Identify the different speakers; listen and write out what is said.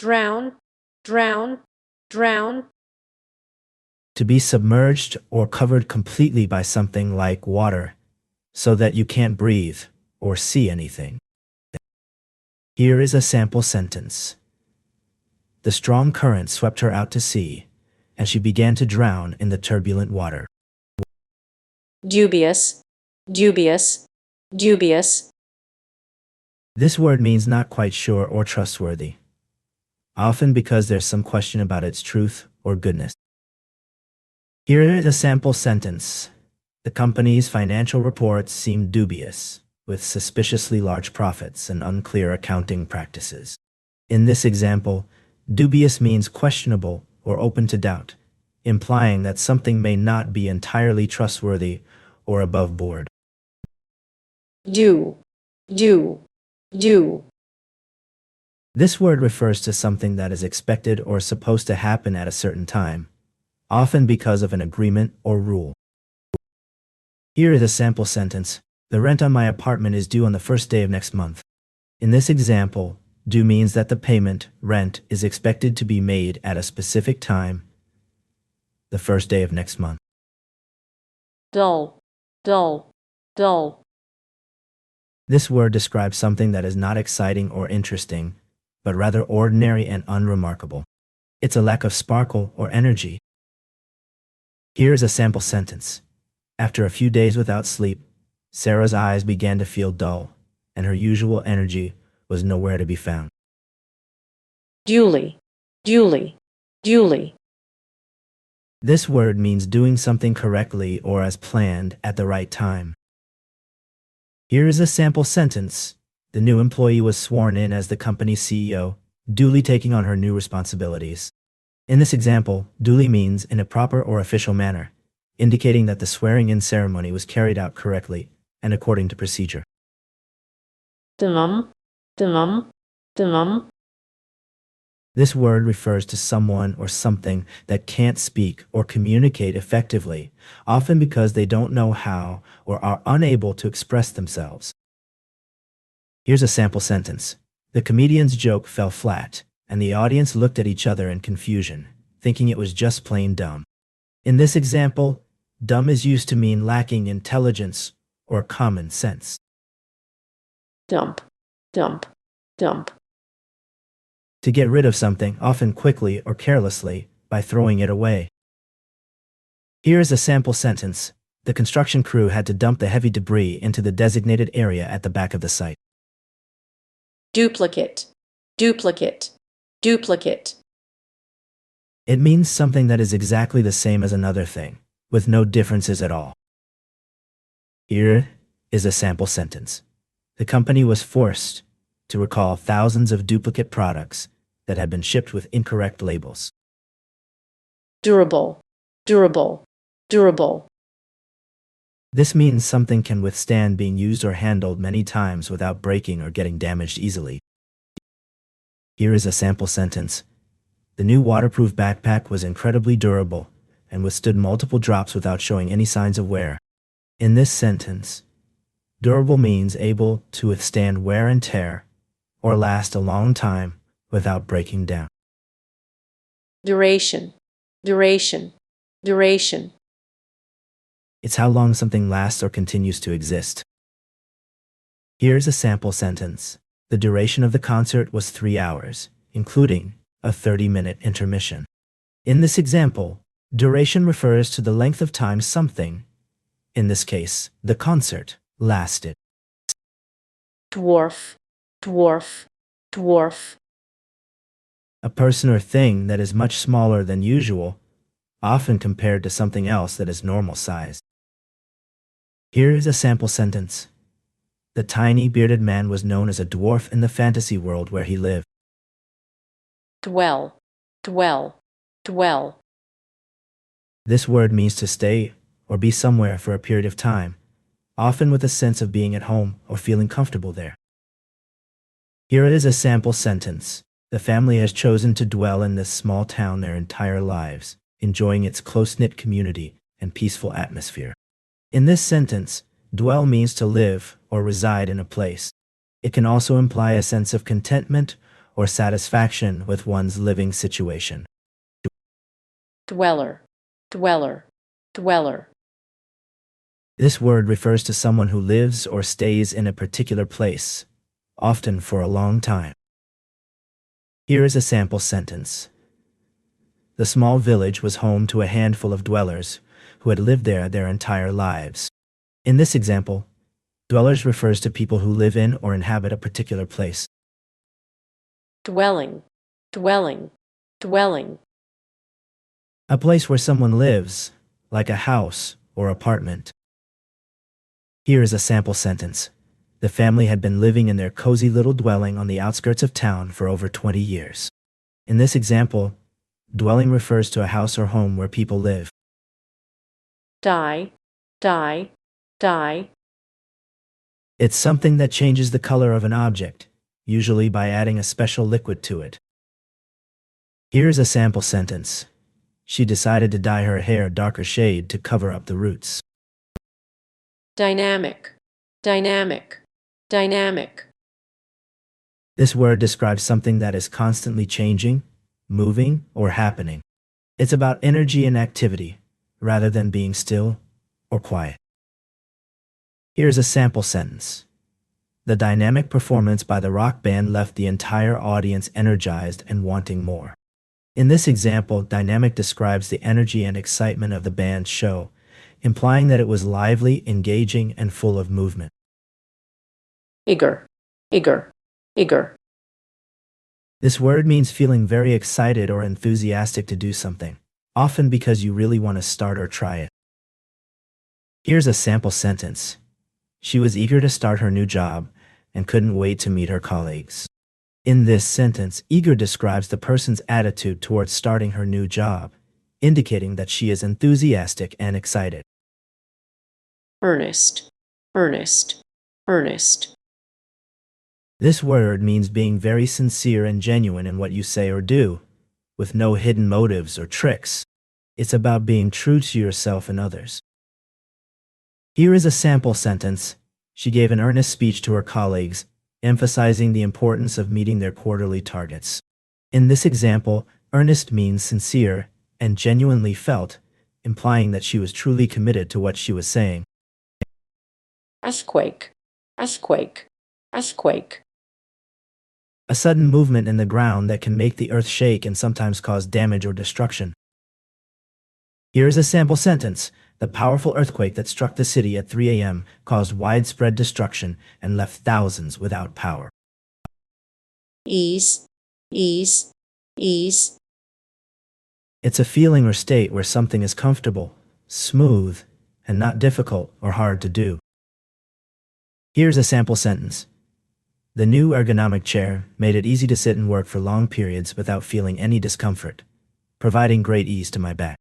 Speaker 1: drown, drown, drown.
Speaker 2: To be submerged or covered completely by something like water, so that you can't breathe or see anything. Here is a sample sentence. The strong current swept her out to sea, and she began to drown in the turbulent water.
Speaker 1: Dubious, dubious, dubious.
Speaker 2: This word means not quite sure or trustworthy, often because there's some question about its truth or goodness. Here is a sample sentence. The company's financial reports seemed dubious, with suspiciously large profits and unclear accounting practices. In this example, dubious means questionable or open to doubt, implying that something may not be entirely trustworthy or above board.
Speaker 1: Do, do, do.
Speaker 2: This word refers to something that is expected or supposed to happen at a certain time, often because of an agreement or rule. Here is a sample sentence. The rent on my apartment is due on the first day of next month. In this example, due means that the payment, rent, is expected to be made at a specific time, the first day of next month.
Speaker 1: Dull, dull, dull.
Speaker 2: This word describes something that is not exciting or interesting, but rather ordinary and unremarkable. It's a lack of sparkle or energy. Here is a sample sentence. After a few days without sleep, Sarah's eyes began to feel dull, and her usual energy was nowhere to be found.
Speaker 1: Duly, duly, duly.
Speaker 2: This word means doing something correctly or as planned at the right time. Here is a sample sentence. The new employee was sworn in as the company's CEO, duly taking on her new responsibilities. In this example, duly means in a proper or official manner, indicating that the swearing-in ceremony was carried out correctly and according to procedure.
Speaker 1: Dumum, dumum, dumum.
Speaker 2: This word refers to someone or something that can't speak or communicate effectively, often because they don't know how or are unable to express themselves. Here's a sample sentence. The comedian's joke fell flat, and the audience looked at each other in confusion, thinking it was just plain dumb. In this example, dumb is used to mean lacking intelligence or common sense.
Speaker 1: Dump, dump, dump.
Speaker 2: To get rid of something, often quickly or carelessly, by throwing it away. Here is a sample sentence. The construction crew had to dump the heavy debris into the designated area at the back of the site.
Speaker 1: Duplicate, duplicate, duplicate.
Speaker 2: It means something that is exactly the same as another thing, with no differences at all. Here is a sample sentence. The company was forced to recall thousands of duplicate products that had been shipped with incorrect labels.
Speaker 1: Durable, durable, durable.
Speaker 2: This means something can withstand being used or handled many times without breaking or getting damaged easily. Here is a sample sentence. The new waterproof backpack was incredibly durable and withstood multiple drops without showing any signs of wear. In this sentence, durable means able to withstand wear and tear or last a long time without breaking down.
Speaker 1: Duration, duration, duration.
Speaker 2: It's how long something lasts or continues to exist. Here's a sample sentence. The duration of the concert was 3 hours, including a 30-minute intermission. In this example, duration refers to the length of time something, in this case, the concert, lasted.
Speaker 1: Dwarf, dwarf, dwarf.
Speaker 2: A person or thing that is much smaller than usual, often compared to something else that is normal sized. Here is a sample sentence. The tiny bearded man was known as a dwarf in the fantasy world where he lived.
Speaker 1: Dwell, dwell, dwell.
Speaker 2: This word means to stay or be somewhere for a period of time, often with a sense of being at home or feeling comfortable there. Here is a sample sentence. The family has chosen to dwell in this small town their entire lives, enjoying its close-knit community and peaceful atmosphere. In this sentence, dwell means to live or reside in a place. It can also imply a sense of contentment or satisfaction with one's living situation.
Speaker 1: Dweller, dweller, dweller.
Speaker 2: This word refers to someone who lives or stays in a particular place, often for a long time. Here is a sample sentence. The small village was home to a handful of dwellers who had lived there their entire lives. In this example, dwellers refers to people who live in or inhabit a particular place.
Speaker 1: Dwelling, dwelling, dwelling.
Speaker 2: A place where someone lives, like a house or apartment. Here is a sample sentence. The family had been living in their cozy little dwelling on the outskirts of town for over 20 years. In this example, dwelling refers to a house or home where people live.
Speaker 1: Dye, dye, dye.
Speaker 2: It's something that changes the color of an object, usually by adding a special liquid to it. Here's a sample sentence. She decided to dye her hair a darker shade to cover up the roots.
Speaker 1: Dynamic, dynamic, dynamic.
Speaker 2: This word describes something that is constantly changing, moving, or happening. It's about energy and activity, rather than being still or quiet. Here's a sample sentence. The dynamic performance by the rock band left the entire audience energized and wanting more. In this example, dynamic describes the energy and excitement of the band's show, implying that it was lively, engaging, and full of movement.
Speaker 1: Eager, eager, eager.
Speaker 2: This word means feeling very excited or enthusiastic to do something, often because you really want to start or try it. Here's a sample sentence. She was eager to start her new job and couldn't wait to meet her colleagues. In this sentence, eager describes the person's attitude towards starting her new job, indicating that she is enthusiastic and excited.
Speaker 1: Earnest, earnest, earnest.
Speaker 2: This word means being very sincere and genuine in what you say or do, with no hidden motives or tricks. It's about being true to yourself and others. Here is a sample sentence. She gave an earnest speech to her colleagues, emphasizing the importance of meeting their quarterly targets. In this example, earnest means sincere and genuinely felt, implying that she was truly committed to what she was saying.
Speaker 1: Earthquake, earthquake, earthquake.
Speaker 2: A sudden movement in the ground that can make the earth shake and sometimes cause damage or destruction. Here is a sample sentence. The powerful earthquake that struck the city at 3 a.m. caused widespread destruction and left thousands without power.
Speaker 1: Ease, ease, ease.
Speaker 2: It's a feeling or state where something is comfortable, smooth, and not difficult or hard to do. Here's a sample sentence. The new ergonomic chair made it easy to sit and work for long periods without feeling any discomfort, providing great ease to my back.